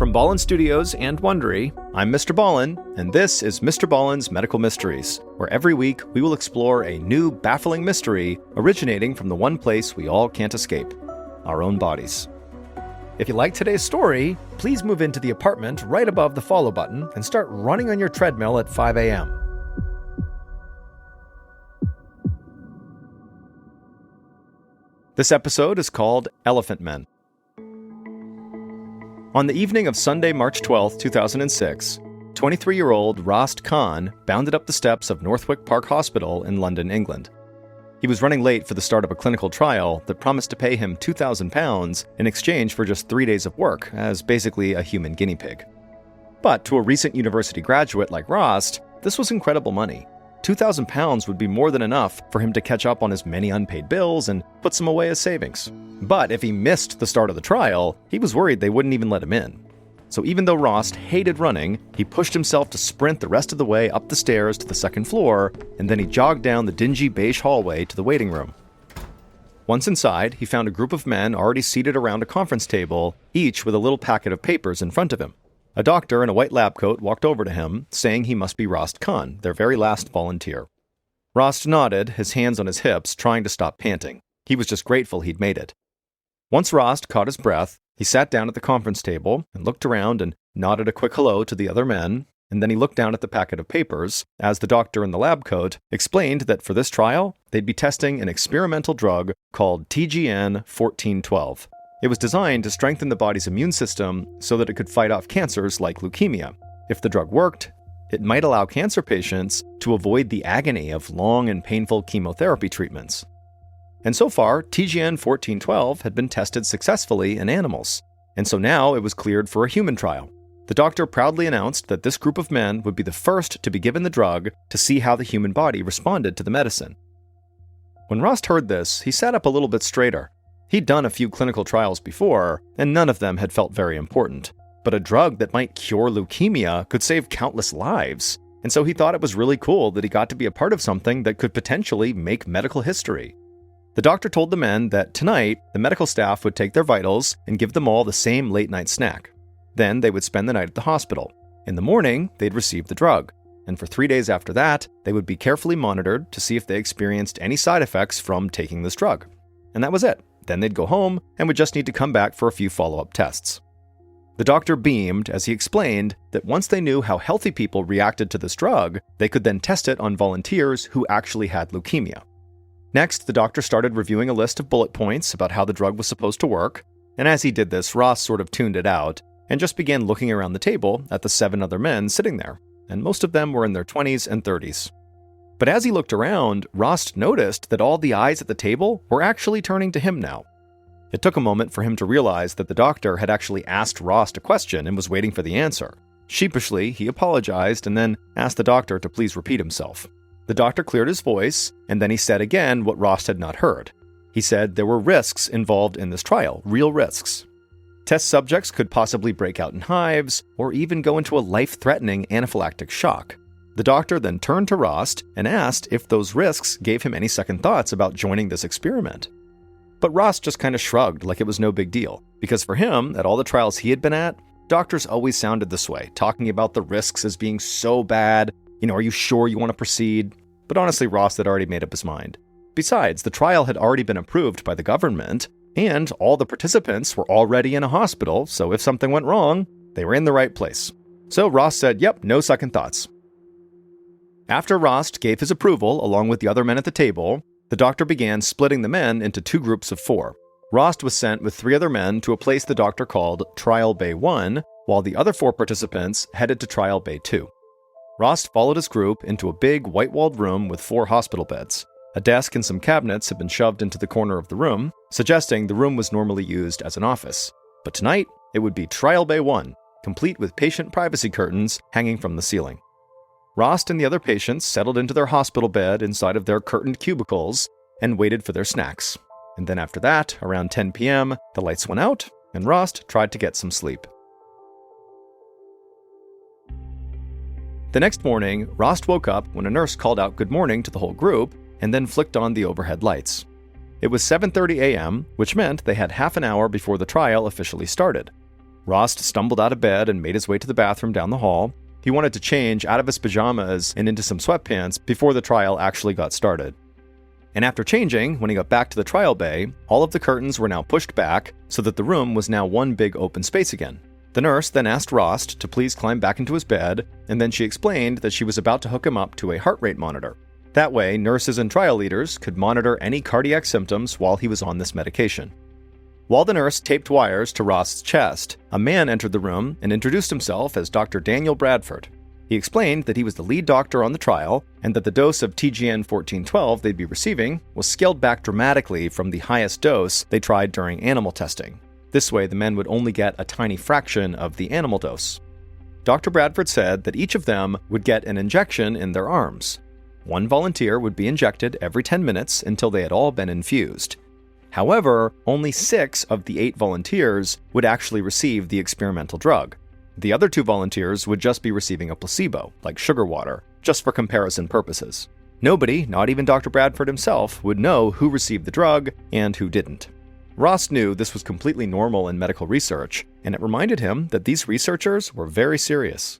From Ballin Studios and Wondery, I'm Mr. Ballin, and this is MrBallen's Medical Mysteries, where every week we will explore a new baffling mystery originating from the one place we all can't escape, our own bodies. If you like today's story, please move into the apartment right above the follow button and start running on your treadmill at 5 a.m. This episode is called Elephant Men. On the evening of Sunday, March 12, 2006, 23-year-old Rost Khan bounded up the steps of Northwick Park Hospital in London, England. He was running late for the start of a clinical trial that promised to pay him £2,000 in exchange for just 3 days of work as basically a human guinea pig. But to a recent university graduate like Rost, this was incredible money. £2,000 would be more than enough for him to catch up on his many unpaid bills and put some away as savings. But if he missed the start of the trial, he was worried they wouldn't even let him in. So even though Rost hated running, he pushed himself to sprint the rest of the way up the stairs to the second floor, and then he jogged down the dingy beige hallway to the waiting room. Once inside, he found a group of men already seated around a conference table, each with a little packet of papers in front of him. A doctor in a white lab coat walked over to him, saying he must be Rost Khan, their very last volunteer. Rost nodded, his hands on his hips, trying to stop panting. He was just grateful he'd made it. Once Rost caught his breath, he sat down at the conference table and looked around and nodded a quick hello to the other men, and then he looked down at the packet of papers as the doctor in the lab coat explained that for this trial, they'd be testing an experimental drug called TGN 1412. It was designed to strengthen the body's immune system so that it could fight off cancers like leukemia. If the drug worked, it might allow cancer patients to avoid the agony of long and painful chemotherapy treatments. And so far, TGN 1412 had been tested successfully in animals, and so now it was cleared for a human trial. The doctor proudly announced that this group of men would be the first to be given the drug to see how the human body responded to the medicine. When Rost heard this, he sat up a little bit straighter. He'd done a few clinical trials before, and none of them had felt very important. But a drug that might cure leukemia could save countless lives, and so he thought it was really cool that he got to be a part of something that could potentially make medical history. The doctor told the men that tonight, the medical staff would take their vitals and give them all the same late-night snack. Then they would spend the night at the hospital. In the morning, they'd receive the drug, and for 3 days after that, they would be carefully monitored to see if they experienced any side effects from taking this drug. And that was it. Then they'd go home and would just need to come back for a few follow-up tests. The doctor beamed as he explained that once they knew how healthy people reacted to this drug, they could then test it on volunteers who actually had leukemia. Next, the doctor started reviewing a list of bullet points about how the drug was supposed to work, and as he did this, Ross sort of tuned it out and just began looking around the table at the 7 other men sitting there, and most of them were in their 20s and 30s. But as he looked around, Rost noticed that all the eyes at the table were actually turning to him now. It took a moment for him to realize that the doctor had actually asked Rost a question and was waiting for the answer. Sheepishly, he apologized and then asked the doctor to please repeat himself. The doctor cleared his voice, and then he said again what Rost had not heard. He said there were risks involved in this trial, real risks. Test subjects could possibly break out in hives, or even go into a life-threatening anaphylactic shock. The doctor then turned to Rost and asked if those risks gave him any second thoughts about joining this experiment. But Rost just kind of shrugged like it was no big deal, because for him, at all the trials he had been at, doctors always sounded this way, talking about the risks as being so bad. Are you sure you want to proceed? But honestly, Rost had already made up his mind. Besides, the trial had already been approved by the government, and all the participants were already in a hospital, so if something went wrong, they were in the right place. So Rost said, yep, no second thoughts. After Rost gave his approval, along with the other men at the table, the doctor began splitting the men into 2 groups of 4. Rost was sent with 3 other men to a place the doctor called Trial Bay 1, while the other 4 participants headed to Trial Bay 2. Rost followed his group into a big, white-walled room with 4 hospital beds. A desk and some cabinets had been shoved into the corner of the room, suggesting the room was normally used as an office. But tonight, it would be Trial Bay 1, complete with patient privacy curtains hanging from the ceiling. Rost and the other patients settled into their hospital bed inside of their curtained cubicles and waited for their snacks. And then after that, around 10 p.m., the lights went out, and Rost tried to get some sleep. The next morning, Rost woke up when a nurse called out good morning to the whole group and then flicked on the overhead lights. It was 7:30 a.m., which meant they had half an hour before the trial officially started. Rost stumbled out of bed and made his way to the bathroom down the hall. He wanted to change out of his pajamas and into some sweatpants before the trial actually got started. And after changing, when he got back to the trial bay, all of the curtains were now pushed back so that the room was now one big open space again. The nurse then asked Rost to please climb back into his bed, and then she explained that she was about to hook him up to a heart rate monitor. That way, nurses and trial leaders could monitor any cardiac symptoms while he was on this medication. While the nurse taped wires to Rost's chest, a man entered the room and introduced himself as Dr. Daniel Bradford. He explained that he was the lead doctor on the trial and that the dose of TGN 1412 they'd be receiving was scaled back dramatically from the highest dose they tried during animal testing. This way, the men would only get a tiny fraction of the animal dose. Dr. Bradford said that each of them would get an injection in their arms. One volunteer would be injected every 10 minutes until they had all been infused. However, only 6 of the 8 volunteers would actually receive the experimental drug. The other 2 volunteers would just be receiving a placebo, like sugar water, just for comparison purposes. Nobody, not even Dr. Bradford himself, would know who received the drug and who didn't. Rost knew this was completely normal in medical research, and it reminded him that these researchers were very serious.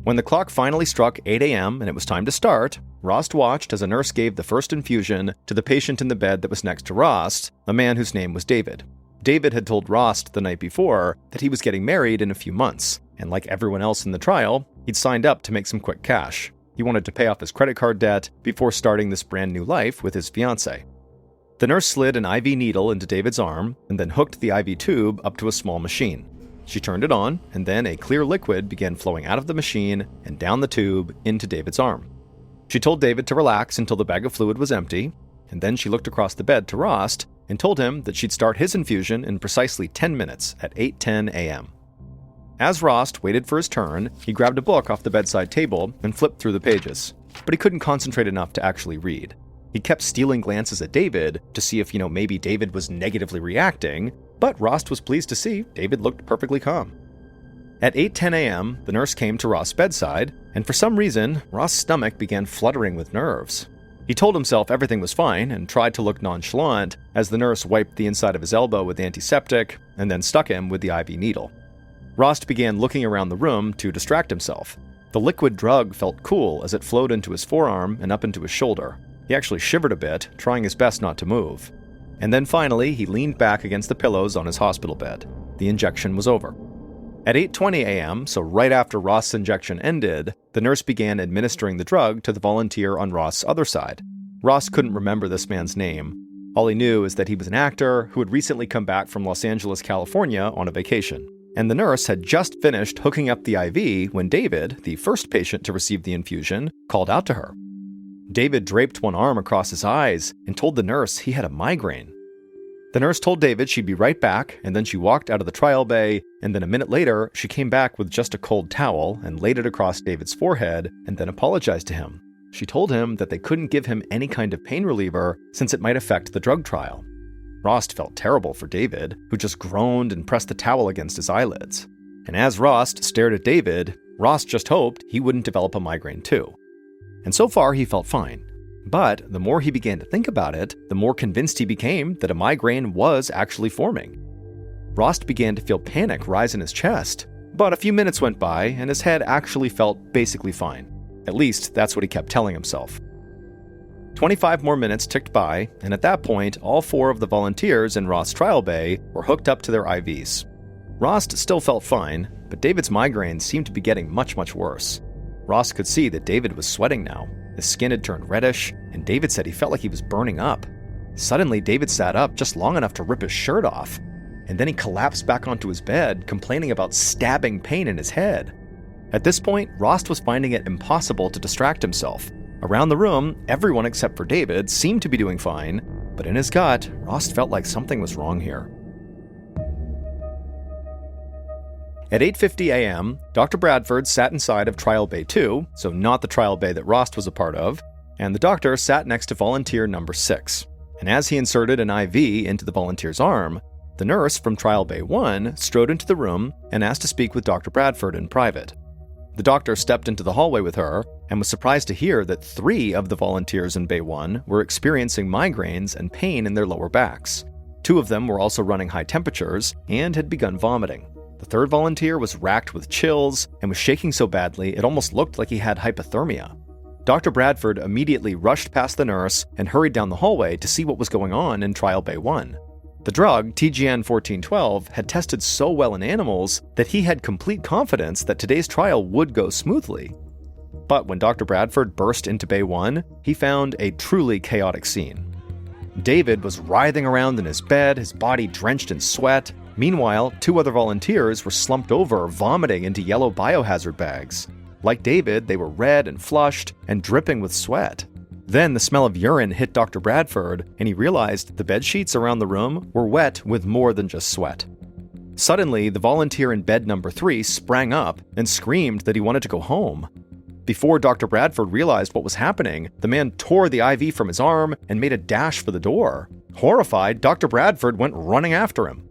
When the clock finally struck 8 a.m. and it was time to start, Rost watched as a nurse gave the first infusion to the patient in the bed that was next to Rost, a man whose name was David. David had told Rost the night before that he was getting married in a few months, and like everyone else in the trial, he'd signed up to make some quick cash. He wanted to pay off his credit card debt before starting this brand new life with his fiancée. The nurse slid an IV needle into David's arm and then hooked the IV tube up to a small machine. She turned it on, and then a clear liquid began flowing out of the machine and down the tube into David's arm. She told David to relax until the bag of fluid was empty, and then she looked across the bed to Rost and told him that she'd start his infusion in precisely 10 minutes at 8:10 a.m. As Rost waited for his turn, he grabbed a book off the bedside table and flipped through the pages, but he couldn't concentrate enough to actually read. He kept stealing glances at David to see if, maybe David was negatively reacting, but Rost was pleased to see David looked perfectly calm. At 8:10 a.m., the nurse came to Rost's bedside, and for some reason, Rost's stomach began fluttering with nerves. He told himself everything was fine and tried to look nonchalant as the nurse wiped the inside of his elbow with antiseptic and then stuck him with the IV needle. Rost began looking around the room to distract himself. The liquid drug felt cool as it flowed into his forearm and up into his shoulder. He actually shivered a bit, trying his best not to move. And then finally, he leaned back against the pillows on his hospital bed. The injection was over. At 8:20 a.m., so right after Rost's injection ended, the nurse began administering the drug to the volunteer on Rost's other side. Rost couldn't remember this man's name. All he knew is that he was an actor who had recently come back from Los Angeles, California on a vacation. And the nurse had just finished hooking up the IV when David, the first patient to receive the infusion, called out to her. David draped one arm across his eyes and told the nurse he had a migraine. The nurse told David she'd be right back, and then she walked out of the trial bay, and then a minute later, she came back with just a cold towel and laid it across David's forehead and then apologized to him. She told him that they couldn't give him any kind of pain reliever since it might affect the drug trial. Rost felt terrible for David, who just groaned and pressed the towel against his eyelids. And as Rost stared at David, Rost just hoped he wouldn't develop a migraine too. And so far, he felt fine. But the more he began to think about it, the more convinced he became that a migraine was actually forming. Rost began to feel panic rise in his chest, but a few minutes went by and his head actually felt basically fine. At least, that's what he kept telling himself. 25 more minutes ticked by, and at that point, all 4 of the volunteers in Rost's trial bay were hooked up to their IVs. Rost still felt fine, but David's migraines seemed to be getting much worse. Rost could see that David was sweating now. His skin had turned reddish, and David said he felt like he was burning up. Suddenly, David sat up just long enough to rip his shirt off, and then he collapsed back onto his bed, complaining about stabbing pain in his head. At this point, Rost was finding it impossible to distract himself. Around the room, everyone except for David seemed to be doing fine, but in his gut, Rost felt like something was wrong here. At 8:50 a.m., Dr. Bradford sat inside of Trial Bay 2, so not the trial bay that Rost was a part of, and the doctor sat next to volunteer number 6. And as he inserted an IV into the volunteer's arm, the nurse from Trial Bay 1 strode into the room and asked to speak with Dr. Bradford in private. The doctor stepped into the hallway with her and was surprised to hear that 3 of the volunteers in Bay 1 were experiencing migraines and pain in their lower backs. 2 of them were also running high temperatures and had begun vomiting. The third volunteer was racked with chills and was shaking so badly it almost looked like he had hypothermia. Dr. Bradford immediately rushed past the nurse and hurried down the hallway to see what was going on in Trial Bay 1. The drug, TGN 1412, had tested so well in animals that he had complete confidence that today's trial would go smoothly. But when Dr. Bradford burst into Bay 1, he found a truly chaotic scene. David was writhing around in his bed, his body drenched in sweat. Meanwhile, 2 other volunteers were slumped over, vomiting into yellow biohazard bags. Like David, they were red and flushed and dripping with sweat. Then the smell of urine hit Dr. Bradford, and he realized the bed sheets around the room were wet with more than just sweat. Suddenly, the volunteer in bed number 3 sprang up and screamed that he wanted to go home. Before Dr. Bradford realized what was happening, the man tore the IV from his arm and made a dash for the door. Horrified, Dr. Bradford went running after him.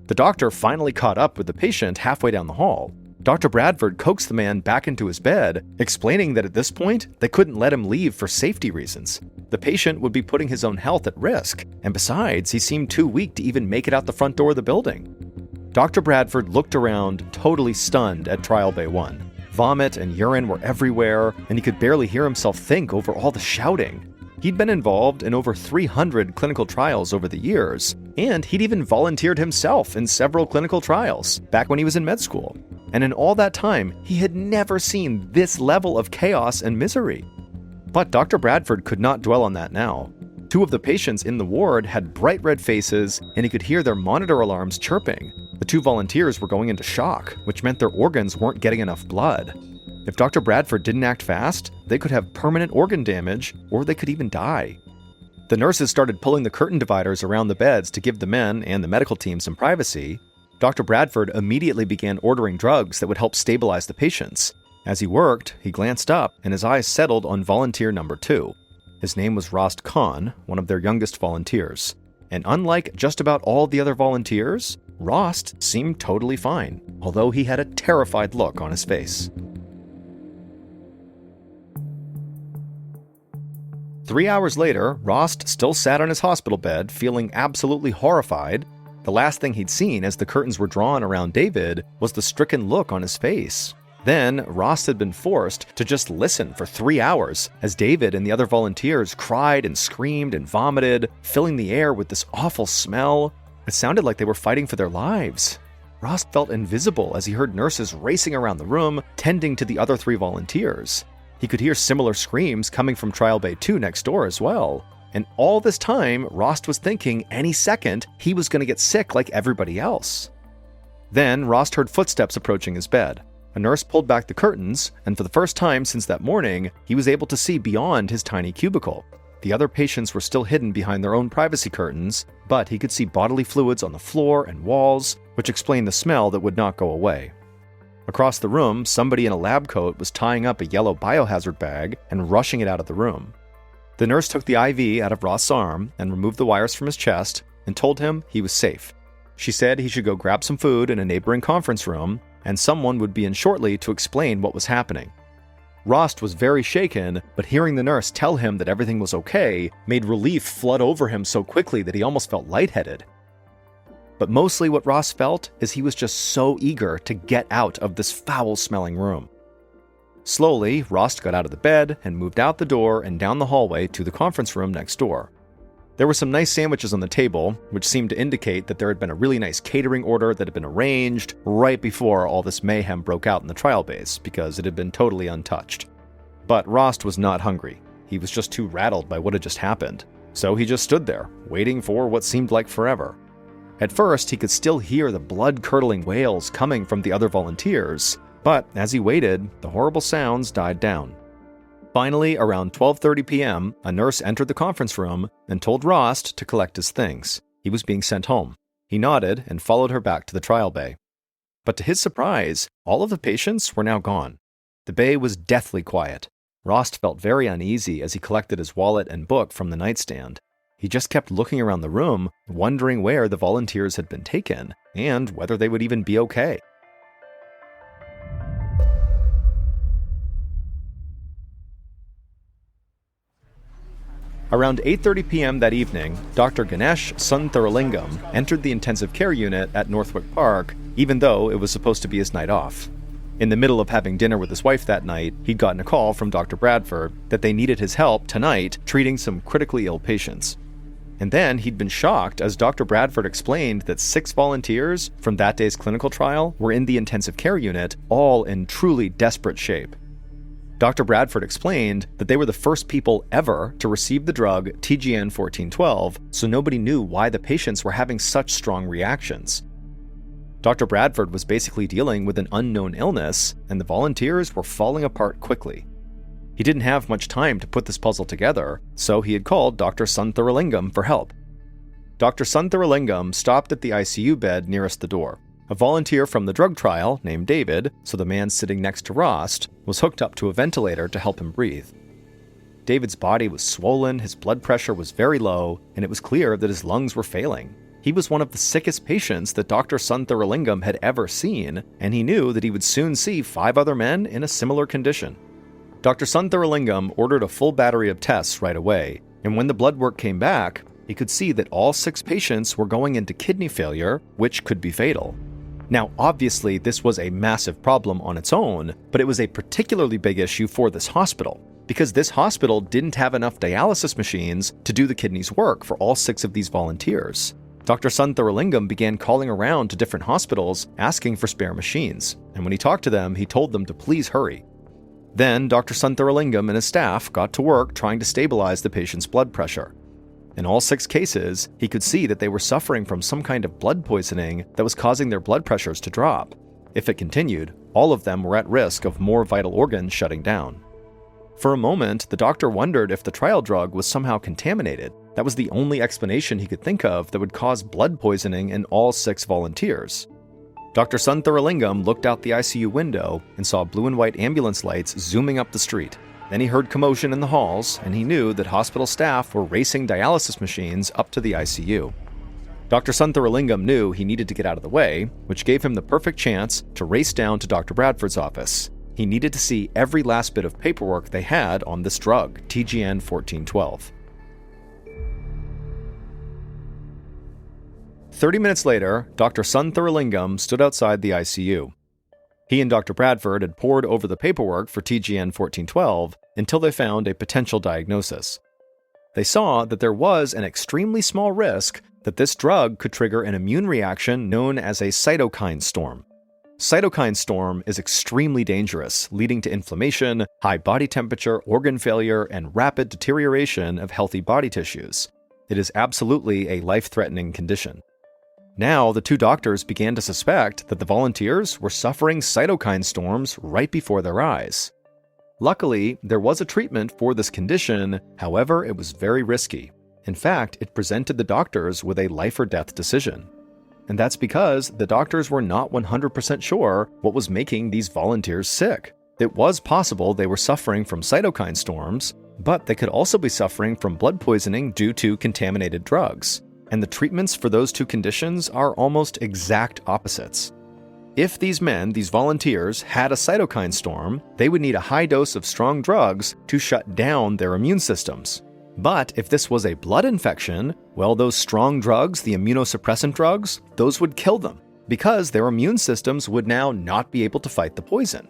The doctor finally caught up with the patient halfway down the hall. Dr. Bradford coaxed the man back into his bed, explaining that at this point, they couldn't let him leave for safety reasons. The patient would be putting his own health at risk, and besides, he seemed too weak to even make it out the front door of the building. Dr. Bradford looked around, totally stunned at Trial Bay 1. Vomit and urine were everywhere, and he could barely hear himself think over all the shouting. He'd been involved in over 300 clinical trials over the years, and he'd even volunteered himself in several clinical trials back when he was in med school. And in all that time, he had never seen this level of chaos and misery. But Dr. Bradford could not dwell on that now. 2 of the patients in the ward had bright red faces, and he could hear their monitor alarms chirping. The 2 volunteers were going into shock, which meant their organs weren't getting enough blood. If Dr. Bradford didn't act fast, they could have permanent organ damage, or they could even die. The nurses started pulling the curtain dividers around the beds to give the men and the medical team some privacy. Dr. Bradford immediately began ordering drugs that would help stabilize the patients. As he worked, he glanced up and his eyes settled on volunteer number 2. His name was Rost Khan, one of their youngest volunteers. And unlike just about all the other volunteers, Rost seemed totally fine, although he had a terrified look on his face. 3 hours later, Rost still sat on his hospital bed, feeling absolutely horrified. The last thing he'd seen as the curtains were drawn around David was the stricken look on his face. Then, Rost had been forced to just listen for 3 hours as David and the other volunteers cried and screamed and vomited, filling the air with this awful smell. It sounded like they were fighting for their lives. Rost felt invisible as he heard nurses racing around the room, tending to the other 3 volunteers. He could hear similar screams coming from Trial Bay 2 next door as well. And all this time, Rost was thinking any second he was going to get sick like everybody else. Then, Rost heard footsteps approaching his bed. A nurse pulled back the curtains, and for the first time since that morning, he was able to see beyond his tiny cubicle. The other patients were still hidden behind their own privacy curtains, but he could see bodily fluids on the floor and walls, which explained the smell that would not go away. Across the room, somebody in a lab coat was tying up a yellow biohazard bag and rushing it out of the room. The nurse took the IV out of Rost's arm and removed the wires from his chest and told him he was safe. She said he should go grab some food in a neighboring conference room, and someone would be in shortly to explain what was happening. Rost was very shaken, but hearing the nurse tell him that everything was okay made relief flood over him so quickly that he almost felt lightheaded. But mostly what Rost felt is he was just so eager to get out of this foul-smelling room. Slowly, Rost got out of the bed and moved out the door and down the hallway to the conference room next door. There were some nice sandwiches on the table, which seemed to indicate that there had been a really nice catering order that had been arranged right before all this mayhem broke out in the trial base, because it had been totally untouched. But Rost was not hungry. He was just too rattled by what had just happened. So he just stood there, waiting for what seemed like forever. At first, he could still hear the blood-curdling wails coming from the other volunteers, but as he waited, the horrible sounds died down. Finally, around 12:30 p.m., a nurse entered the conference room and told Rost to collect his things. He was being sent home. He nodded and followed her back to the trial bay. But to his surprise, all of the patients were now gone. The bay was deathly quiet. Rost felt very uneasy as he collected his wallet and book from the nightstand. He just kept looking around the room, wondering where the volunteers had been taken, and whether they would even be okay. Around 8:30 p.m. that evening, Dr. Ganesh Sundaralingam entered the intensive care unit at Northwick Park, even though it was supposed to be his night off. In the middle of having dinner with his wife that night, he'd gotten a call from Dr. Bradford that they needed his help tonight treating some critically ill patients. And then he'd been shocked as Dr. Bradford explained that 6 volunteers from that day's clinical trial were in the intensive care unit, all in truly desperate shape. Dr. Bradford explained that they were the first people ever to receive the drug TGN 1412, so nobody knew why the patients were having such strong reactions. Dr. Bradford was basically dealing with an unknown illness, and the volunteers were falling apart quickly. He didn't have much time to put this puzzle together, so he had called Dr. Sundaralingam for help. Dr. Sundaralingam stopped at the ICU bed nearest the door. A volunteer from the drug trial, named David, so the man sitting next to Rost, was hooked up to a ventilator to help him breathe. David's body was swollen, his blood pressure was very low, and it was clear that his lungs were failing. He was one of the sickest patients that Dr. Sundaralingam had ever seen, and he knew that he would soon see 5 other men in a similar condition. Dr. Sundaralingam ordered a full battery of tests right away, and when the blood work came back, he could see that all 6 patients were going into kidney failure, which could be fatal. Now, obviously, this was a massive problem on its own, but it was a particularly big issue for this hospital, because this hospital didn't have enough dialysis machines to do the kidneys' work for all 6 of these volunteers. Dr. Sundaralingam began calling around to different hospitals asking for spare machines, and when he talked to them, he told them to please hurry. Then Dr. Sundaralingam and his staff got to work trying to stabilize the patient's blood pressure. In all 6 cases, he could see that they were suffering from some kind of blood poisoning that was causing their blood pressures to drop. If it continued, all of them were at risk of more vital organs shutting down. For a moment, the doctor wondered if the trial drug was somehow contaminated. That was the only explanation he could think of that would cause blood poisoning in all 6 volunteers. Dr. Sundaralingam looked out the ICU window and saw blue and white ambulance lights zooming up the street. Then he heard commotion in the halls, and he knew that hospital staff were racing dialysis machines up to the ICU. Dr. Sundaralingam knew he needed to get out of the way, which gave him the perfect chance to race down to Dr. Bradford's office. He needed to see every last bit of paperwork they had on this drug, TGN 1412. 30 minutes later, Dr. Sundaralingam stood outside the ICU. He and Dr. Bradford had pored over the paperwork for TGN 1412 until they found a potential diagnosis. They saw that there was an extremely small risk that this drug could trigger an immune reaction known as a cytokine storm. Cytokine storm is extremely dangerous, leading to inflammation, high body temperature, organ failure, and rapid deterioration of healthy body tissues. It is absolutely a life-threatening condition. Now, the 2 doctors began to suspect that the volunteers were suffering cytokine storms right before their eyes. Luckily, there was a treatment for this condition, however, it was very risky. In fact, it presented the doctors with a life-or-death decision. And that's because the doctors were not 100% sure what was making these volunteers sick. It was possible they were suffering from cytokine storms, but they could also be suffering from blood poisoning due to contaminated drugs. And the treatments for those 2 conditions are almost exact opposites. If these men, these volunteers, had a cytokine storm, they would need a high dose of strong drugs to shut down their immune systems. But if this was a blood infection, well, those strong drugs, the immunosuppressant drugs, those would kill them, because their immune systems would now not be able to fight the poison.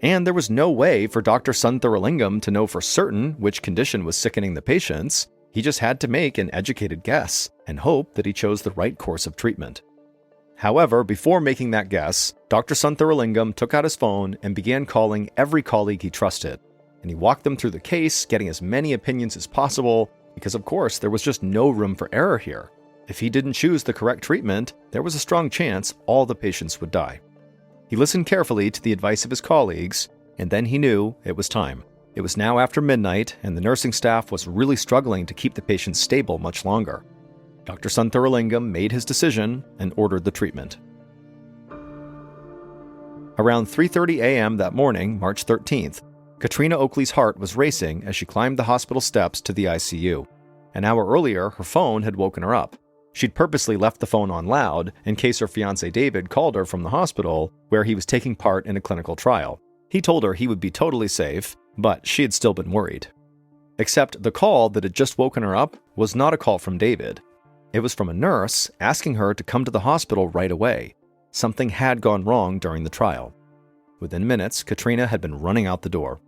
And there was no way for Dr. Sundaralingam to know for certain which condition was sickening the patients. He just had to make an educated guess and hope that he chose the right course of treatment. However, before making that guess, Dr. Sundaralingam took out his phone and began calling every colleague he trusted. And he walked them through the case, getting as many opinions as possible, because of course there was just no room for error here. If he didn't choose the correct treatment, there was a strong chance all the patients would die. He listened carefully to the advice of his colleagues, and then he knew it was time. It was now after midnight, and the nursing staff was really struggling to keep the patients stable much longer. Dr. Sundaralingam made his decision and ordered the treatment. Around 3:30 a.m. that morning, March 13th, Katrina Oakley's heart was racing as she climbed the hospital steps to the ICU. An hour earlier, her phone had woken her up. She'd purposely left the phone on loud in case her fiancé David called her from the hospital, where he was taking part in a clinical trial. He told her he would be totally safe, but she had still been worried. Except the call that had just woken her up was not a call from David. It was from a nurse asking her to come to the hospital right away. Something had gone wrong during the trial. Within minutes, Katrina had been running out the door.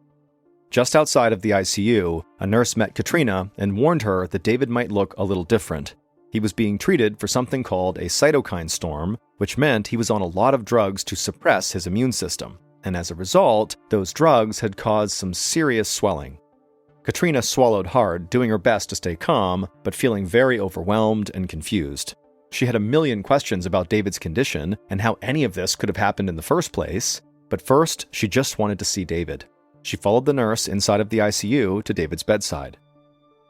Just outside of the ICU, a nurse met Katrina and warned her that David might look a little different. He was being treated for something called a cytokine storm, which meant he was on a lot of drugs to suppress his immune system. And as a result, those drugs had caused some serious swelling. Katrina swallowed hard, doing her best to stay calm, but feeling very overwhelmed and confused. She had a million questions about David's condition and how any of this could have happened in the first place, but first, she just wanted to see David. She followed the nurse inside of the ICU to David's bedside.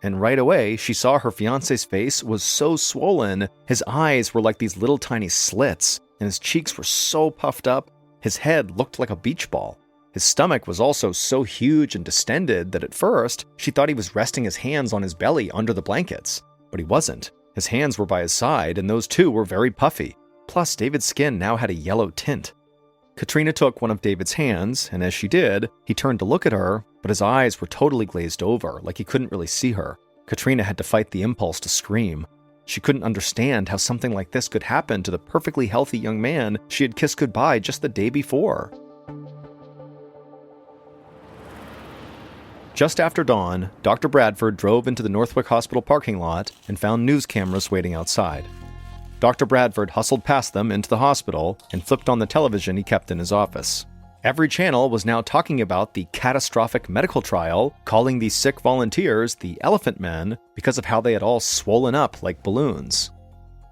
And right away, she saw her fiancé's face was so swollen, his eyes were like these little tiny slits, and his cheeks were so puffed up, his head looked like a beach ball. His stomach was also so huge and distended that at first, she thought he was resting his hands on his belly under the blankets. But he wasn't. His hands were by his side, and those too were very puffy. Plus, David's skin now had a yellow tint. Katrina took one of David's hands, and as she did, he turned to look at her, but his eyes were totally glazed over, like he couldn't really see her. Katrina had to fight the impulse to scream. She couldn't understand how something like this could happen to the perfectly healthy young man she had kissed goodbye just the day before. Just after dawn, Dr. Bradford drove into the Northwick Hospital parking lot and found news cameras waiting outside. Dr. Bradford hustled past them into the hospital and flipped on the television he kept in his office. Every channel was now talking about the catastrophic medical trial, calling these sick volunteers the Elephant Men because of how they had all swollen up like balloons.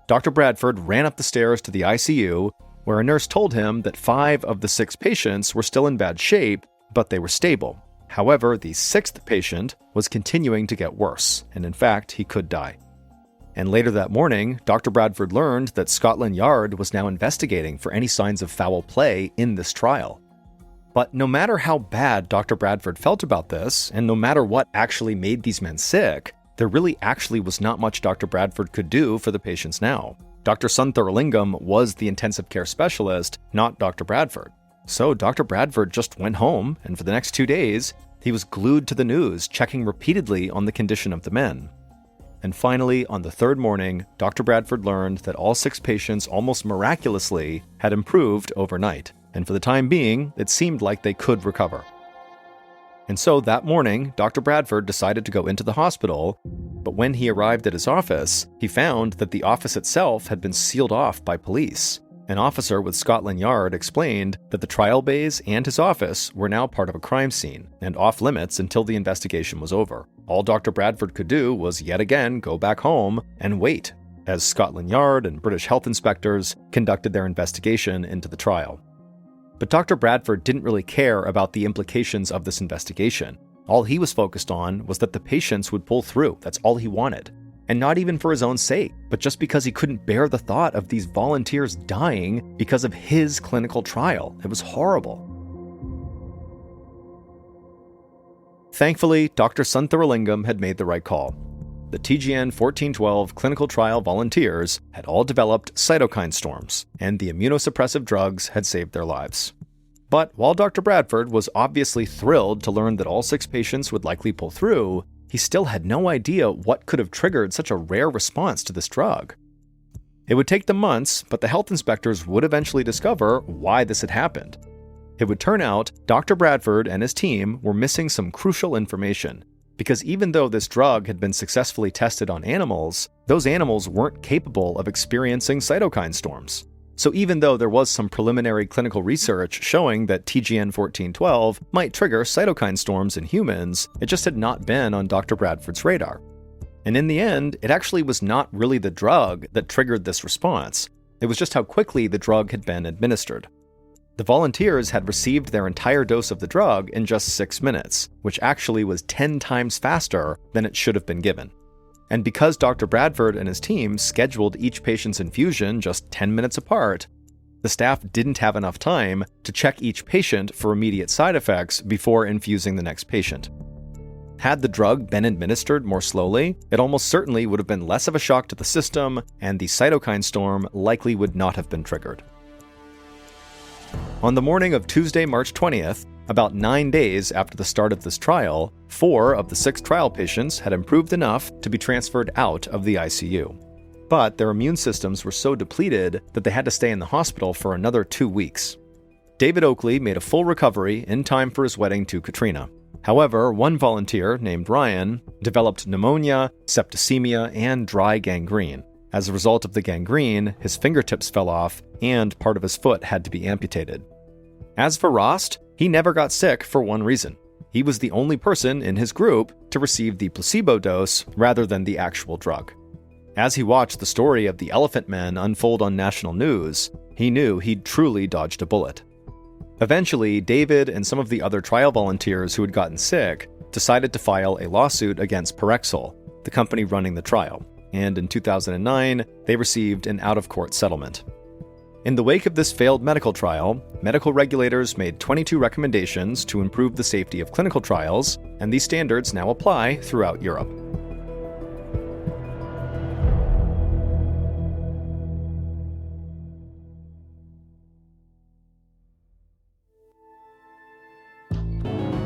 Dr. Bradford ran up the stairs to the ICU, where a nurse told him that 5 of the 6 patients were still in bad shape, but they were stable. However, the 6th patient was continuing to get worse, and in fact, he could die. And later that morning, Dr. Bradford learned that Scotland Yard was now investigating for any signs of foul play in this trial. But no matter how bad Dr. Bradford felt about this, and no matter what actually made these men sick, there really actually was not much Dr. Bradford could do for the patients now. Dr. Sunthuralingam was the intensive care specialist, not Dr. Bradford. So Dr. Bradford just went home, and for the next 2 days, he was glued to the news, checking repeatedly on the condition of the men. And finally, on the 3rd morning, Dr. Bradford learned that all 6 patients almost miraculously had improved overnight, and for the time being, it seemed like they could recover. And so that morning, Dr. Bradford decided to go into the hospital, but when he arrived at his office, he found that the office itself had been sealed off by police. An officer with Scotland Yard explained that the trial bays and his office were now part of a crime scene and off limits until the investigation was over. All Dr. Bradford could do was yet again go back home and wait, as Scotland Yard and British health inspectors conducted their investigation into the trial. But Dr. Bradford didn't really care about the implications of this investigation. All he was focused on was that the patients would pull through. That's all he wanted. And not even for his own sake, but just because he couldn't bear the thought of these volunteers dying because of his clinical trial. It was horrible. Thankfully, Dr. Sunthuralingam had made the right call. The TGN 1412 clinical trial volunteers had all developed cytokine storms, and the immunosuppressive drugs had saved their lives. But while Dr. Bradford was obviously thrilled to learn that all 6 patients would likely pull through, he still had no idea what could have triggered such a rare response to this drug. It would take them months, but the health inspectors would eventually discover why this had happened. It would turn out Dr. Bradford and his team were missing some crucial information, because even though this drug had been successfully tested on animals, those animals weren't capable of experiencing cytokine storms. So even though there was some preliminary clinical research showing that TGN 1412 might trigger cytokine storms in humans, it just had not been on Dr. Bradford's radar. And in the end, it actually was not really the drug that triggered this response. It was just how quickly the drug had been administered. The volunteers had received their entire dose of the drug in just 6 minutes, which actually was 10 times faster than it should have been given. And because Dr. Bradford and his team scheduled each patient's infusion just 10 minutes apart, the staff didn't have enough time to check each patient for immediate side effects before infusing the next patient. Had the drug been administered more slowly, it almost certainly would have been less of a shock to the system, and the cytokine storm likely would not have been triggered. On the morning of Tuesday, March 20th, about 9 days after the start of this trial, 4 of the 6 trial patients had improved enough to be transferred out of the ICU. But their immune systems were so depleted that they had to stay in the hospital for another 2 weeks. David Oakley made a full recovery in time for his wedding to Katrina. However, one volunteer, named Ryan, developed pneumonia, septicemia, and dry gangrene. As a result of the gangrene, his fingertips fell off, and part of his foot had to be amputated. As for Rost, he never got sick for one reason. He was the only person in his group to receive the placebo dose rather than the actual drug. As he watched the story of the Elephant Men unfold on national news, he knew he'd truly dodged a bullet. Eventually, David and some of the other trial volunteers who had gotten sick decided to file a lawsuit against Parexel, the company running the trial, and in 2009, they received an out-of-court settlement. In the wake of this failed medical trial, medical regulators made 22 recommendations to improve the safety of clinical trials, and these standards now apply throughout Europe.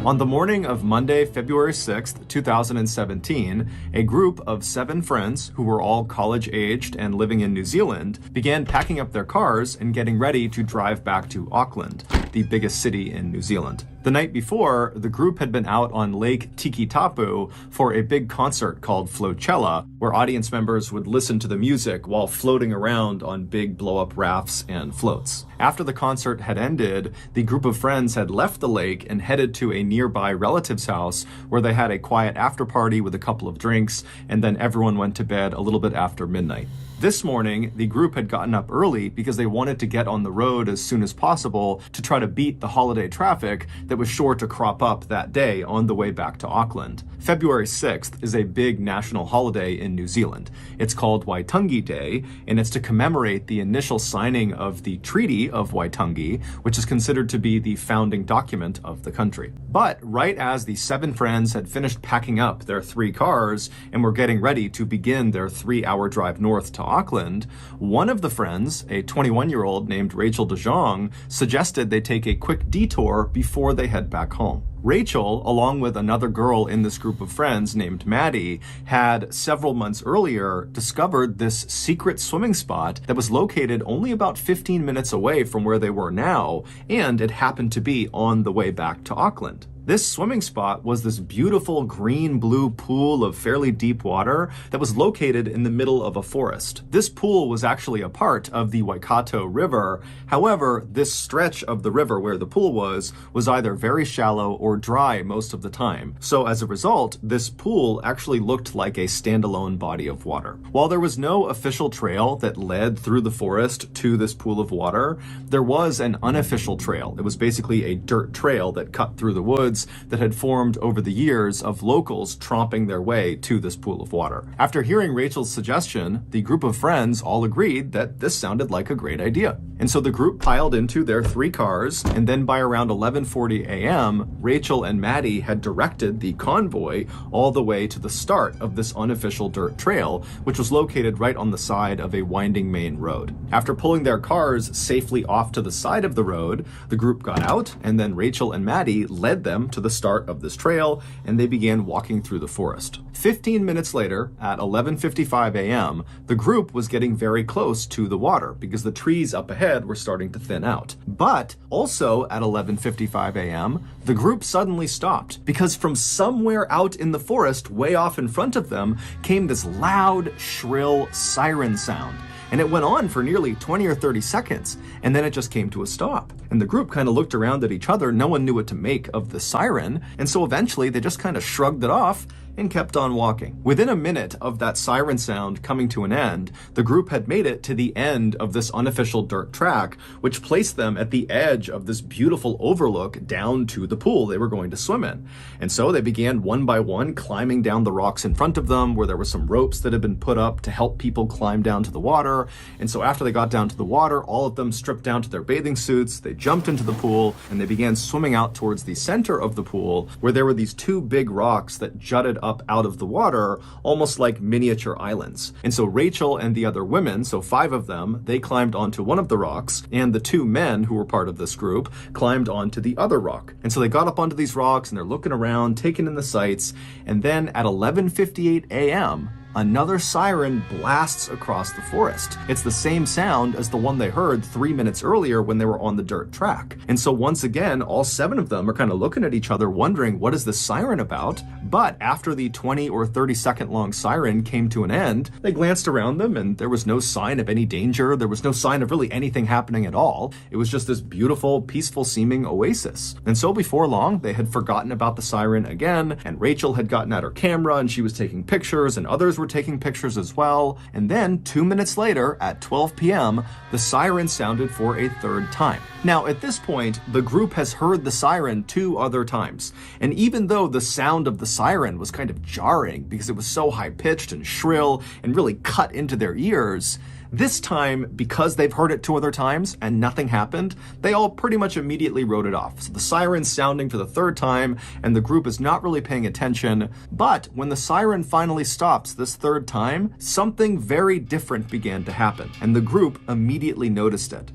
On the morning of Monday, February 6th, 2017, a group of 7 friends who were all college-aged and living in New Zealand began packing up their cars and getting ready to drive back to Auckland, the biggest city in New Zealand. The night before, the group had been out on Lake Tikitapu for a big concert called Flocella, where audience members would listen to the music while floating around on big blow-up rafts and floats. After the concert had ended, the group of friends had left the lake and headed to a nearby relative's house where they had a quiet after-party with a couple of drinks, and then everyone went to bed a little bit after midnight. This morning, the group had gotten up early because they wanted to get on the road as soon as possible to try to beat the holiday traffic that was sure to crop up that day on the way back to Auckland. February 6th is a big national holiday in New Zealand. It's called Waitangi Day, and it's to commemorate the initial signing of the Treaty of Waitangi, which is considered to be the founding document of the country. But right as the 7 friends had finished packing up their 3 cars and were getting ready to begin their 3-hour drive north to Auckland, one of the friends, a 21-year-old named Rachel de Jong, suggested they take a quick detour before they head back home. Rachel, along with another girl in this group of friends named Maddie, had several months earlier discovered this secret swimming spot that was located only about 15 minutes away from where they were now, and it happened to be on the way back to Auckland. This swimming spot was this beautiful green-blue pool of fairly deep water that was located in the middle of a forest. This pool was actually a part of the Waikato River. However, this stretch of the river where the pool was either very shallow or dry most of the time. So as a result, this pool actually looked like a standalone body of water. While there was no official trail that led through the forest to this pool of water, there was an unofficial trail. It was basically a dirt trail that cut through the woods that had formed over the years of locals tromping their way to this pool of water. After hearing Rachel's suggestion, the group of friends all agreed that this sounded like a great idea. And so the group piled into their 3 cars, and then by around 11:40 a.m., Rachel and Maddie had directed the convoy all the way to the start of this unofficial dirt trail, which was located right on the side of a winding main road. After pulling their cars safely off to the side of the road, the group got out, and then Rachel and Maddie led them to the start of this trail, and they began walking through the forest. 15 minutes later, at 11:55 a.m., the group was getting very close to the water because the trees up ahead were starting to thin out. But also at 11:55 a.m., the group suddenly stopped because from somewhere out in the forest, way off in front of them, came this loud, shrill siren sound. And it went on for nearly 20 or 30 seconds, and then it just came to a stop. And the group kind of looked around at each other. No one knew what to make of the siren, and so eventually they just kind of shrugged it off and kept on walking. Within a minute of that siren sound coming to an end, the group had made it to the end of this unofficial dirt track, which placed them at the edge of this beautiful overlook down to the pool they were going to swim in. And so they began one by one climbing down the rocks in front of them, where there were some ropes that had been put up to help people climb down to the water. And so after they got down to the water, all of them stripped down to their bathing suits, they jumped into the pool and they began swimming out towards the center of the pool, where there were these two big rocks that jutted up out of the water, almost like miniature islands. And so Rachel and the other women, so 5 of them, they climbed onto one of the rocks, and the 2 men who were part of this group climbed onto the other rock. And so they got up onto these rocks and they're looking around, taking in the sights, and then at 11:58 a.m., another siren blasts across the forest. It's the same sound as the one they heard 3 minutes earlier when they were on the dirt track. And so once again, all 7 of them are kind of looking at each other wondering, what is this siren about? But after the 20 or 30 second long siren came to an end, they glanced around them and there was no sign of any danger. There was no sign of really anything happening at all. It was just this beautiful, peaceful seeming oasis. And so before long, they had forgotten about the siren again, and Rachel had gotten out her camera and she was taking pictures, and others were taking pictures as well. And then 2 minutes later at 12 p.m., the siren sounded for a 3rd time. Now at this point, the group has heard the siren 2 other times. And even though the sound of the siren was kind of jarring because it was so high-pitched and shrill and really cut into their ears, this time, because they've heard it 2 other times and nothing happened, they all pretty much immediately wrote it off. So the siren's sounding for the 3rd time, and the group is not really paying attention. But when the siren finally stops this 3rd time, something very different began to happen, and the group immediately noticed it.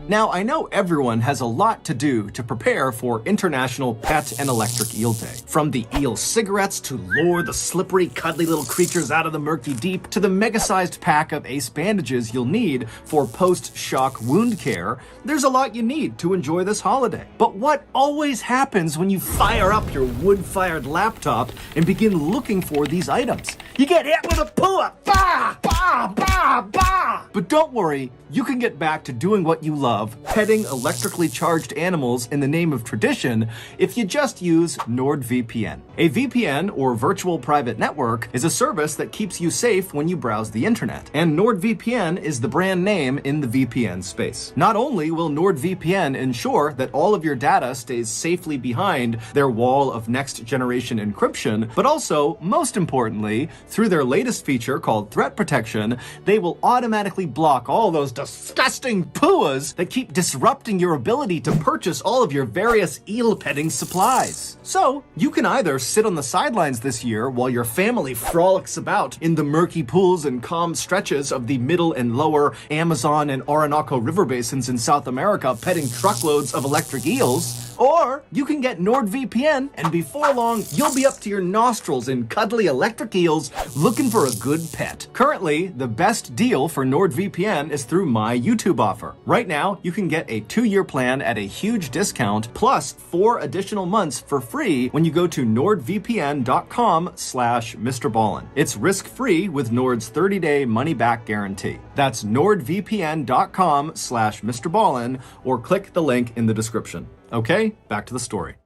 Now, I know everyone has a lot to do to prepare for International Pet and Electric Eel Day. From the eel cigarettes to lure the slippery, cuddly little creatures out of the murky deep, to the mega-sized pack of ace bandages you'll need for post-shock wound care, there's a lot you need to enjoy this holiday. But what always happens when you fire up your wood-fired laptop and begin looking for these items? You get hit with a pua! Bah! Bah! Bah! Bah! But don't worry, you can get back to doing what you love, petting electrically charged animals in the name of tradition, if you just use NordVPN. A VPN, or virtual private network, is a service that keeps you safe when you browse the internet. And NordVPN is the brand name in the VPN space. Not only will NordVPN ensure that all of your data stays safely behind their wall of next generation encryption, but also, most importantly, through their latest feature called Threat Protection, they will automatically block all those disgusting puas that keep disrupting your ability to purchase all of your various eel petting supplies. So, you can either sit on the sidelines this year while your family frolics about in the murky pools and calm stretches of the middle and lower Amazon and Orinoco river basins in South America petting truckloads of electric eels, or you can get NordVPN and before long, you'll be up to your nostrils in cuddly electric eels looking for a good pet. Currently, the best deal for NordVPN is through my YouTube offer. Right now, you can get a 2-year plan at a huge discount plus 4 additional months for free when you go to nordvpn.com/MrBallen. It's risk-free with Nord's 30-day money-back guarantee. That's nordvpn.com/MrBallen or click the link in the description. Okay, back to the story.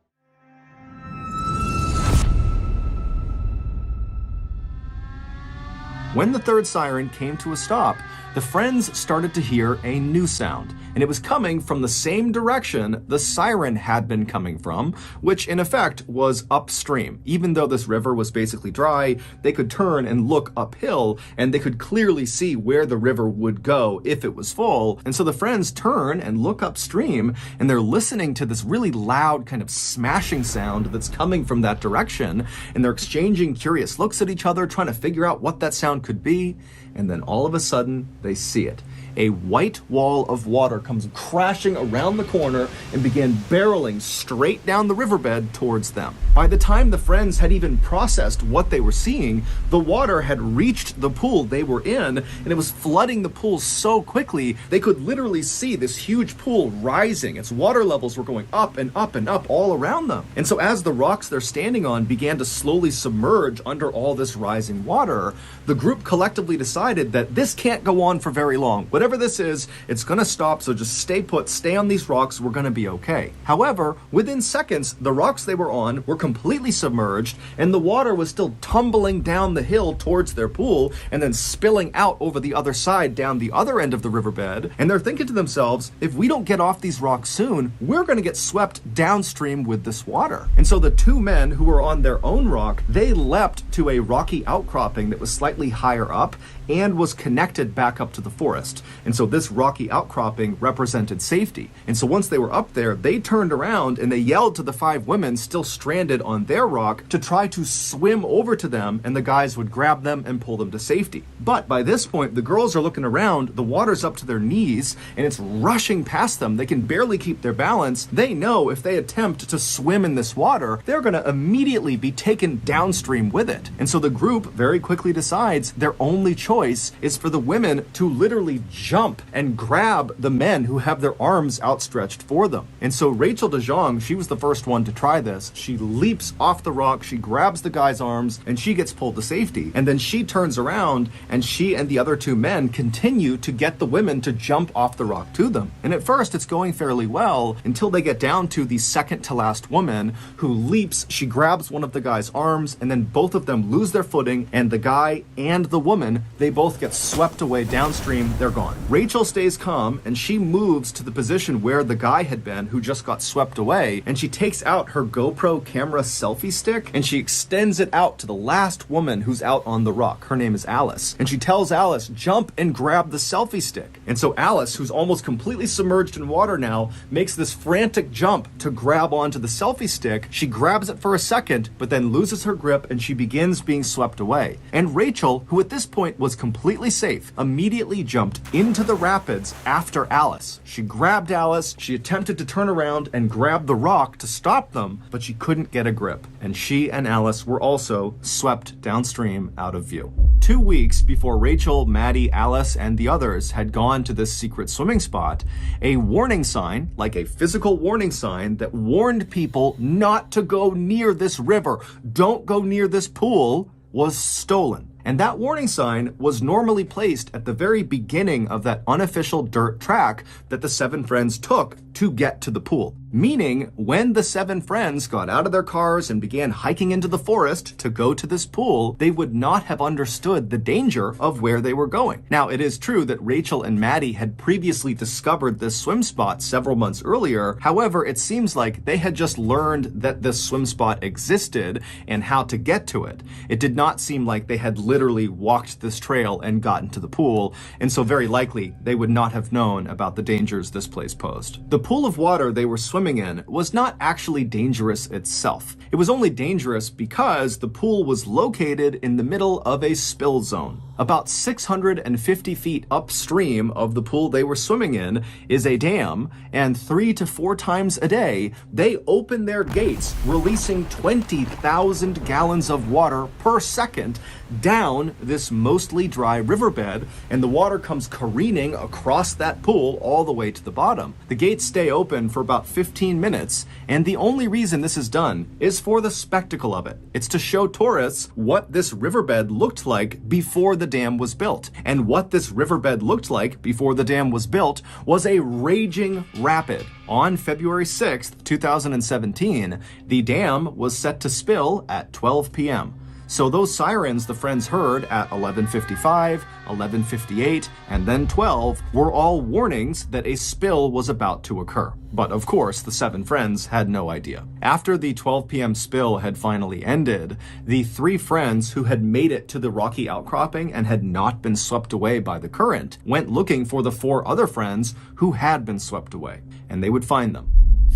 When the 3rd siren came to a stop, the friends started to hear a new sound, and it was coming from the same direction the siren had been coming from, which in effect was upstream. Even though this river was basically dry, they could turn and look uphill, and they could clearly see where the river would go if it was full. And so the friends turn and look upstream, and they're listening to this really loud kind of smashing sound that's coming from that direction, and they're exchanging curious looks at each other, trying to figure out what that sound could be. And then all of a sudden, they see it. A white wall of water comes crashing around the corner and began barreling straight down the riverbed towards them. By the time the friends had even processed what they were seeing, the water had reached the pool they were in, and it was flooding the pool so quickly, they could literally see this huge pool rising. Its water levels were going up and up and up all around them. And so as the rocks they're standing on began to slowly submerge under all this rising water, the group collectively decided that this can't go on for very long. Whatever this is, it's gonna stop, so just stay put, stay on these rocks, we're gonna be okay. However, within seconds, the rocks they were on were completely submerged, and the water was still tumbling down the hill towards their pool, and then spilling out over the other side down the other end of the riverbed. And they're thinking to themselves, if we don't get off these rocks soon, we're gonna get swept downstream with this water. And so the 2 men who were on their own rock, they leapt to a rocky outcropping that was slightly higher up, and was connected back up to the forest. And so this rocky outcropping represented safety. And so once they were up there, they turned around and they yelled to the 5 women still stranded on their rock to try to swim over to them, and the guys would grab them and pull them to safety. But by this point, the girls are looking around, the water's up to their knees, and it's rushing past them. They can barely keep their balance. They know if they attempt to swim in this water, they're going to immediately be taken downstream with it. And so the group very quickly decides their only choice is for the women to literally jump and grab the men who have their arms outstretched for them. And so Rachel DeJong, she was the first one to try this. She leaps off the rock, she grabs the guy's arms, and she gets pulled to safety. And then she turns around and she and the other 2 men continue to get the women to jump off the rock to them. And at first it's going fairly well until they get down to the second to last woman who leaps, she grabs one of the guy's arms, and then both of them lose their footing, and the guy and the woman, they both get swept away downstream. They're gone. Rachel stays calm and she moves to the position where the guy had been who just got swept away, and she takes out her GoPro camera selfie stick and she extends it out to the last woman who's out on the rock. Her name is Alice, and she tells Alice, jump and grab the selfie stick. And so Alice, who's almost completely submerged in water now, makes this frantic jump to grab onto the selfie stick. She grabs it for a second, but then loses her grip and she begins being swept away. And Rachel, who at this point was completely safe, immediately jumped into the rapids after Alice. She grabbed Alice, she attempted to turn around and grab the rock to stop them, but she couldn't get a grip. And she and Alice were also swept downstream out of view. 2 weeks before Rachel, Maddie, Alice, and the others had gone to this secret swimming spot, a warning sign, like a physical warning sign that warned people not to go near this river, don't go near this pool, was stolen. And that warning sign was normally placed at the very beginning of that unofficial dirt track that the 7 friends took to get to the pool. Meaning, when the 7 friends got out of their cars and began hiking into the forest to go to this pool, they would not have understood the danger of where they were going. Now, it is true that Rachel and Maddie had previously discovered this swim spot several months earlier. However, it seems like they had just learned that this swim spot existed and how to get to it. It did not seem like they had literally walked this trail and gotten to the pool, and so very likely they would not have known about the dangers this place posed. The pool of water they were swimming in was not actually dangerous itself. It was only dangerous because the pool was located in the middle of a spill zone. About 650 feet upstream of the pool they were swimming in is a dam, and 3 to 4 times a day, they open their gates, releasing 20,000 gallons of water per second down this mostly dry riverbed, and the water comes careening across that pool all the way to the bottom. The gates stay open for about 15 minutes, and the only reason this is done is for the spectacle of it. It's to show tourists what this riverbed looked like before the dam was built. And what this riverbed looked like before the dam was built was a raging rapid. On February 6th, 2017, the dam was set to spill at 12 p.m. So those sirens the friends heard at 11:55, 11:58, and then 12 were all warnings that a spill was about to occur. But of course, the 7 friends had no idea. After the 12 p.m. spill had finally ended, the 3 friends who had made it to the rocky outcropping and had not been swept away by the current went looking for the 4 other friends who had been swept away, and they would find them.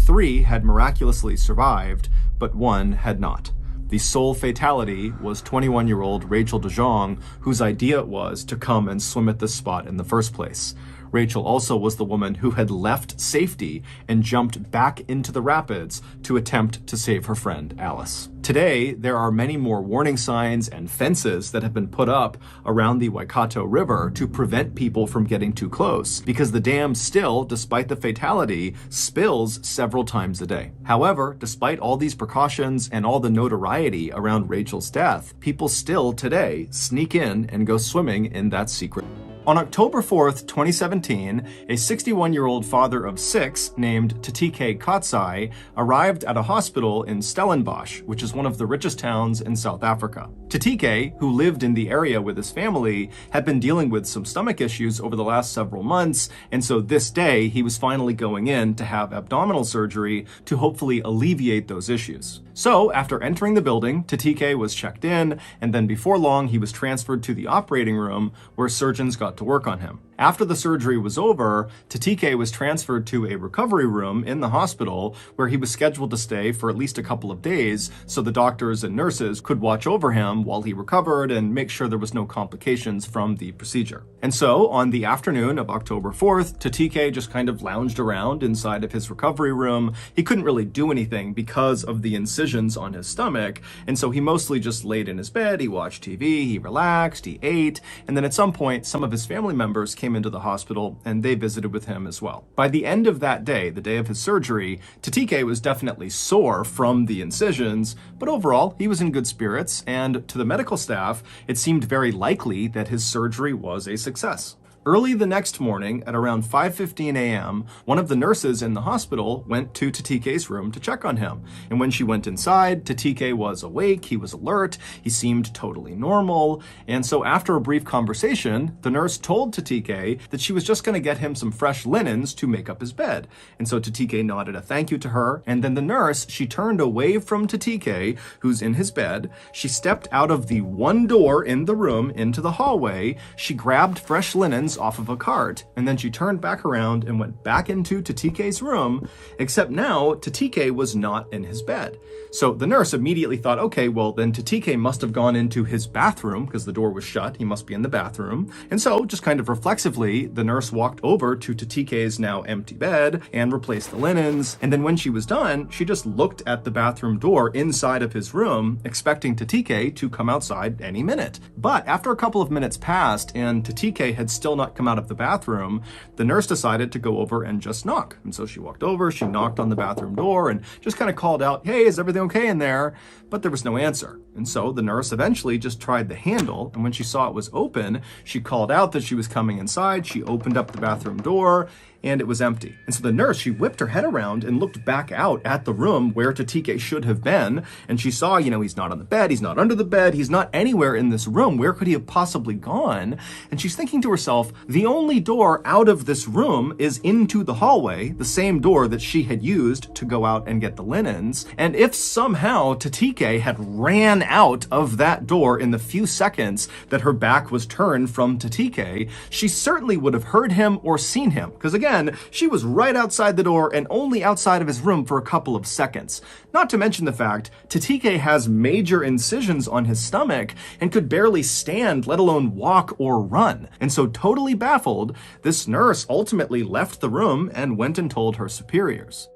3 had miraculously survived, but 1 had not. The sole fatality was 21-year-old Rachel DeJong, whose idea it was to come and swim at this spot in the first place. Rachel also was the woman who had left safety and jumped back into the rapids to attempt to save her friend Alice. Today, there are many more warning signs and fences that have been put up around the Waikato River to prevent people from getting too close, because the dam still, despite the fatality, spills several times a day. However, despite all these precautions and all the notoriety around Rachel's death, people still today sneak in and go swimming in that secret. On October 4th, 2017, a 61-year-old father of 6 named Tatike Katsai arrived at a hospital in Stellenbosch, which is one of the richest towns in South Africa. Tatike, who lived in the area with his family, had been dealing with some stomach issues over the last several months, and so this day he was finally going in to have abdominal surgery to hopefully alleviate those issues. So, after entering the building, TTK was checked in, and then before long, he was transferred to the operating room where surgeons got to work on him. After the surgery was over, TTK was transferred to a recovery room in the hospital where he was scheduled to stay for at least a couple of days so the doctors and nurses could watch over him while he recovered and make sure there was no complications from the procedure. And so, on the afternoon of October 4th, TTK just kind of lounged around inside of his recovery room. He couldn't really do anything because of the incisions on his stomach, and so he mostly just laid in his bed, he watched TV, he relaxed, he ate, and then at some point, some of his family members came into the hospital and they visited with him as well. By the end of that day, the day of his surgery, TTK was definitely sore from the incisions, but overall, he was in good spirits, and to the medical staff, it seemed very likely that his surgery was a success. Early the next morning, at around 5:15 a.m., one of the nurses in the hospital went to TTK's room to check on him. And when she went inside, TTK was awake, he was alert, he seemed totally normal. And so after a brief conversation, the nurse told TTK that she was just going to get him some fresh linens to make up his bed. And so TTK nodded a thank you to her, and then the nurse, she turned away from TTK, who's in his bed. She stepped out of the one door in the room into the hallway. She grabbed fresh linens off of a cart, and then she turned back around and went back into TTK's room, except now TTK was not in his bed. So the nurse immediately thought, okay, well then TTK must have gone into his bathroom because the door was shut, he must be in the bathroom. And so just kind of reflexively, the nurse walked over to TTK's now empty bed and replaced the linens. And then when she was done, she just looked at the bathroom door inside of his room, expecting TTK to come outside any minute. But after a couple of minutes passed and TTK had still not come out of the bathroom, the nurse decided to go over and just knock. And so she walked over, she knocked on the bathroom door and just kind of called out, hey, is everything okay in there? But there was no answer. And so the nurse eventually just tried the handle, and when she saw it was open, she called out that she was coming inside, she opened up the bathroom door, and it was empty. And so the nurse, she whipped her head around and looked back out at the room where TTK should have been, and she saw, he's not on the bed, he's not under the bed, he's not anywhere in this room. Where could he have possibly gone? And she's thinking to herself, the only door out of this room is into the hallway, the same door that she had used to go out and get the linens. And if somehow TTK had ran out of that door in the few seconds that her back was turned from TTK, she certainly would have heard him or seen him. Because again, she was right outside the door and only outside of his room for a couple of seconds. Not to mention the fact, TTK has major incisions on his stomach and could barely stand, let alone walk or run. And so totally baffled, this nurse ultimately left the room and went and told her superiors.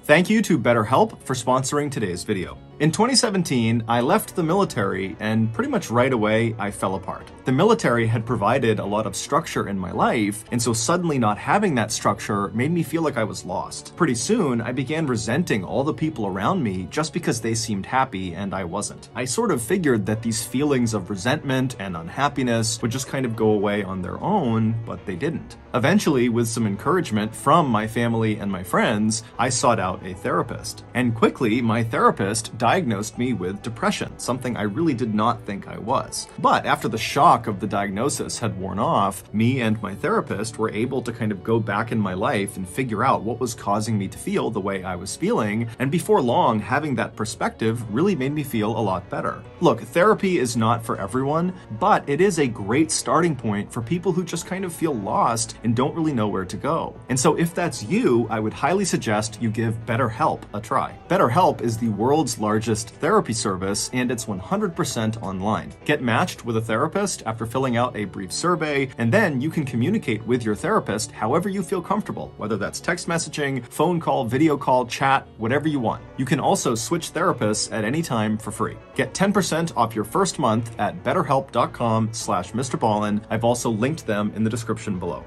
Thank you to BetterHelp for sponsoring today's video. In 2017, I left the military and pretty much right away, I fell apart. The military had provided a lot of structure in my life, and so suddenly not having that structure made me feel like I was lost. Pretty soon, I began resenting all the people around me just because they seemed happy and I wasn't. I sort of figured that these feelings of resentment and unhappiness would just kind of go away on their own, but they didn't. Eventually, with some encouragement from my family and my friends, I sought out a therapist. And quickly, my therapist diagnosed me with depression, something I really did not think I was. But after the shock of the diagnosis had worn off, me and my therapist were able to kind of go back in my life and figure out what was causing me to feel the way I was feeling, and before long, having that perspective really made me feel a lot better. Look, therapy is not for everyone, but it is a great starting point for people who just kind of feel lost and don't really know where to go. And so if that's you, I would highly suggest you give BetterHelp a try. BetterHelp is the world's largest therapy service, and it's 100% online. Get matched with a therapist after filling out a brief survey, and then you can communicate with your therapist however you feel comfortable, whether that's text messaging, phone call, video call, chat, whatever you want. You can also switch therapists at any time for free. Get 10% off your first month at betterhelp.com/MrBallen. I've also linked them in the description below.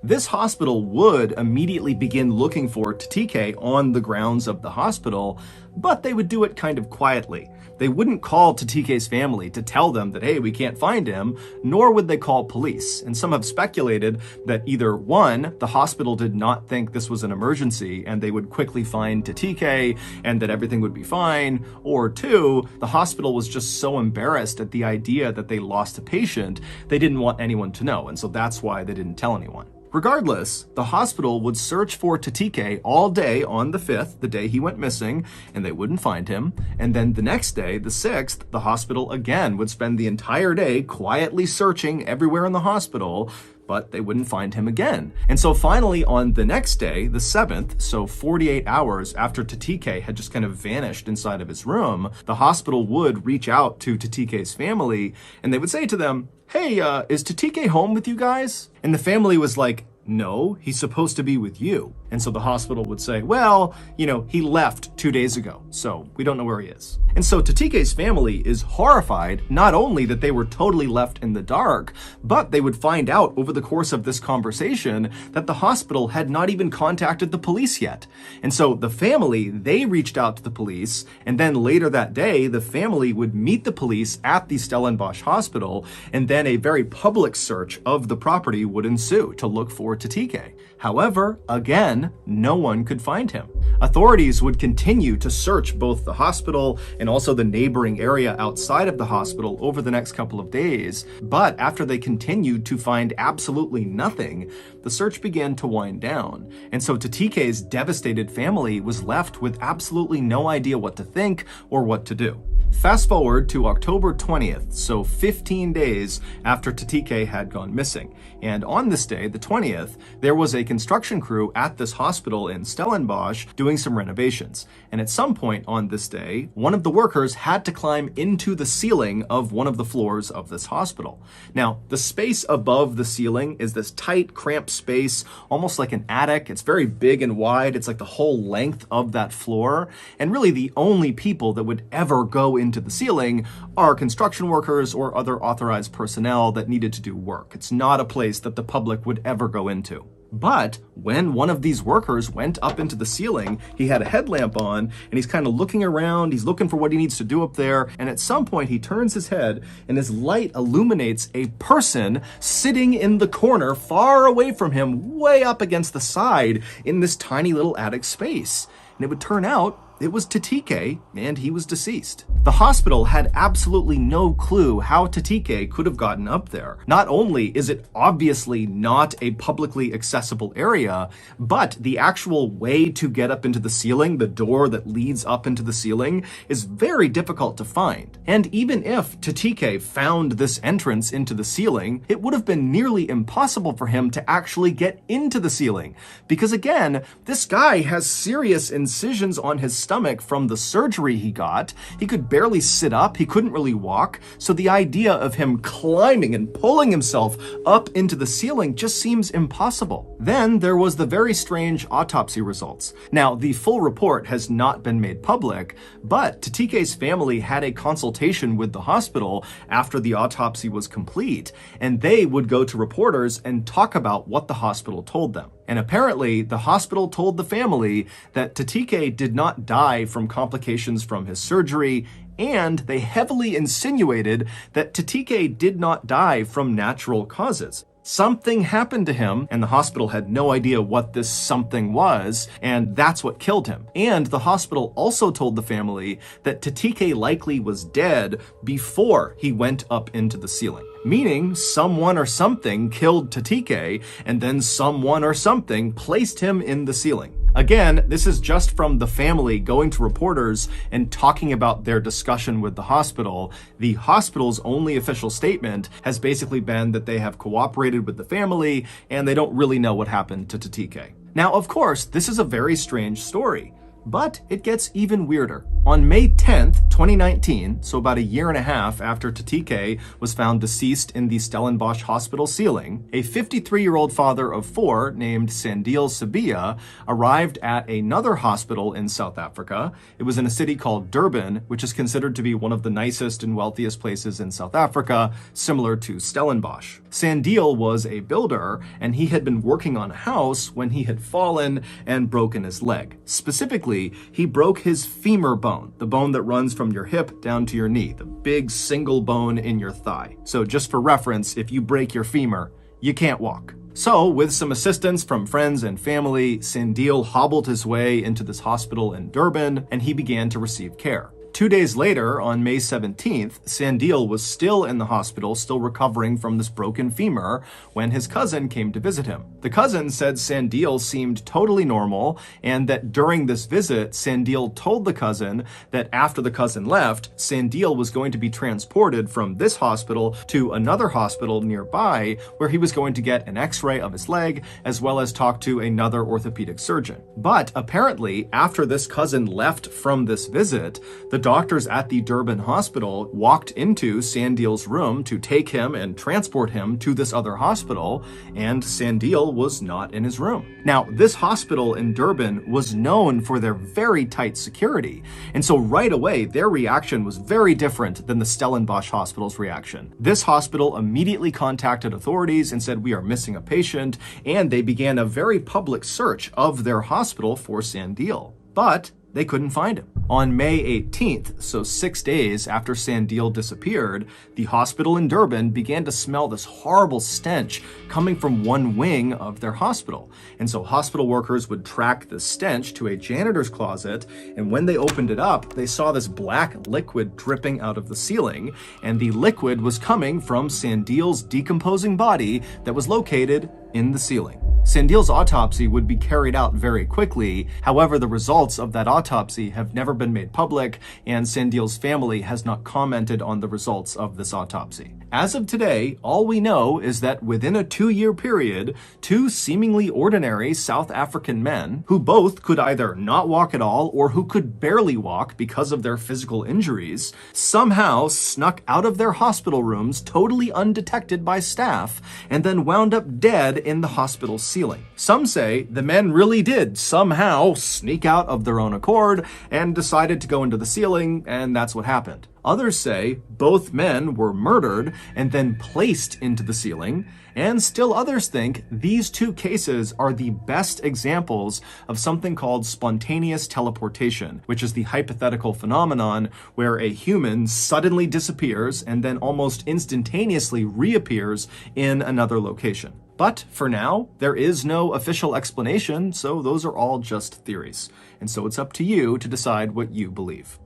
This hospital would immediately begin looking for Tatike on the grounds of the hospital, but they would do it kind of quietly. They wouldn't call Tatike's family to tell them that, hey, we can't find him, nor would they call police. And some have speculated that either one, the hospital did not think this was an emergency and they would quickly find Tatike and that everything would be fine, or two, the hospital was just so embarrassed at the idea that they lost a patient, they didn't want anyone to know, and so that's why they didn't tell anyone. Regardless, the hospital would search for Tatike all day on the 5th, the day he went missing, and they wouldn't find him. And then the next day, the 6th, the hospital again would spend the entire day quietly searching everywhere in the hospital, but they wouldn't find him again. And so finally on the next day, the 7th, so 48 hours after Tatike had just kind of vanished inside of his room, the hospital would reach out to Tatike's family and they would say to them, hey, is Tatike home with you guys? And the family was like, no, he's supposed to be with you. And so the hospital would say, well, he left 2 days ago, so we don't know where he is. And so Tatike's family is horrified, not only that they were totally left in the dark, but they would find out over the course of this conversation that the hospital had not even contacted the police yet. And so the family, they reached out to the police, and then later that day, the family would meet the police at the Stellenbosch hospital, and then a very public search of the property would ensue to look for Tatike. However, again, no one could find him. Authorities would continue to search both the hospital and also the neighboring area outside of the hospital over the next couple of days, but after they continued to find absolutely nothing, the search began to wind down. And so Tatike's devastated family was left with absolutely no idea what to think or what to do. Fast forward to October 20th, so 15 days after Tatike had gone missing. And on this day, the 20th, there was a construction crew at this hospital in Stellenbosch doing some renovations. And at some point on this day, one of the workers had to climb into the ceiling of one of the floors of this hospital. Now, the space above the ceiling is this tight, cramped space, almost like an attic. It's very big and wide. It's like the whole length of that floor. And really the only people that would ever go into the ceiling are construction workers or other authorized personnel that needed to do work. It's not a place that the public would ever go into. But when one of these workers went up into the ceiling, he had a headlamp on and he's kind of looking around, he's looking for what he needs to do up there, and at some point he turns his head and his light illuminates a person sitting in the corner far away from him, way up against the side in this tiny little attic space. And it would turn out it was Tatike, and he was deceased. The hospital had absolutely no clue how Tatike could have gotten up there. Not only is it obviously not a publicly accessible area, but the actual way to get up into the ceiling, the door that leads up into the ceiling, is very difficult to find. And even if Tatike found this entrance into the ceiling, it would have been nearly impossible for him to actually get into the ceiling. Because again, this guy has serious incisions on his stomach from the surgery he got. He could barely sit up, he couldn't really walk, so the idea of him climbing and pulling himself up into the ceiling just seems impossible. Then there was the very strange autopsy results. Now, the full report has not been made public, but Tatike's family had a consultation with the hospital after the autopsy was complete, and they would go to reporters and talk about what the hospital told them. And apparently, the hospital told the family that Tatike did not die from complications from his surgery, and they heavily insinuated that Tatike did not die from natural causes. Something happened to him, and the hospital had no idea what this something was, and that's what killed him. And the hospital also told the family that Tatike likely was dead before he went up into the ceiling. Meaning someone or something killed Tatike, and then someone or something placed him in the ceiling. Again, this is just from the family going to reporters and talking about their discussion with the hospital. The hospital's only official statement has basically been that they have cooperated with the family and they don't really know what happened to Tatike. Now, of course, this is a very strange story. But it gets even weirder. On May 10th, 2019, so about a year and a half after TK was found deceased in the Stellenbosch hospital ceiling, a 53-year-old father of 4 named Sandile Sabia arrived at another hospital in South Africa. It was in a city called Durban, which is considered to be one of the nicest and wealthiest places in South Africa, similar to Stellenbosch. Sandile was a builder, and he had been working on a house when he had fallen and broken his leg. Specifically, he broke his femur bone, the bone that runs from your hip down to your knee, the big single bone in your thigh. So just for reference, if you break your femur, you can't walk. So, with some assistance from friends and family, Sandile hobbled his way into this hospital in Durban, and he began to receive care. 2 days later, on May 17th, Sandile was still in the hospital, still recovering from this broken femur, when his cousin came to visit him. The cousin said Sandile seemed totally normal, and that during this visit, Sandile told the cousin that after the cousin left, Sandile was going to be transported from this hospital to another hospital nearby, where he was going to get an x-ray of his leg, as well as talk to another orthopedic surgeon. But apparently, after this cousin left from this visit, the doctors at the Durban hospital walked into Sandile's room to take him and transport him to this other hospital, and Sandile was not in his room. Now, this hospital in Durban was known for their very tight security, and so right away, their reaction was very different than the Stellenbosch hospital's reaction. This hospital immediately contacted authorities and said, "We are missing a patient," and they began a very public search of their hospital for Sandile. But they couldn't find him. On May 18th, so 6 days after Sandile disappeared, the hospital in Durban began to smell this horrible stench coming from one wing of their hospital. And so hospital workers would track the stench to a janitor's closet, and when they opened it up, they saw this black liquid dripping out of the ceiling, and the liquid was coming from Sandile's decomposing body that was located in the ceiling. Sandile's autopsy would be carried out very quickly. However, the results of that autopsy have never been made public, and Sandile's family has not commented on the results of this autopsy. As of today, all we know is that within a 2-year period, 2 seemingly ordinary South African men, who both could either not walk at all or who could barely walk because of their physical injuries, somehow snuck out of their hospital rooms totally undetected by staff, and then wound up dead in the hospital ceiling. Some say the men really did somehow sneak out of their own accord and decided to go into the ceiling, and that's what happened. Others say both men were murdered and then placed into the ceiling, and still others think these 2 cases are the best examples of something called spontaneous teleportation, which is the hypothetical phenomenon where a human suddenly disappears and then almost instantaneously reappears in another location. But for now, there is no official explanation, so those are all just theories. And so it's up to you to decide what you believe.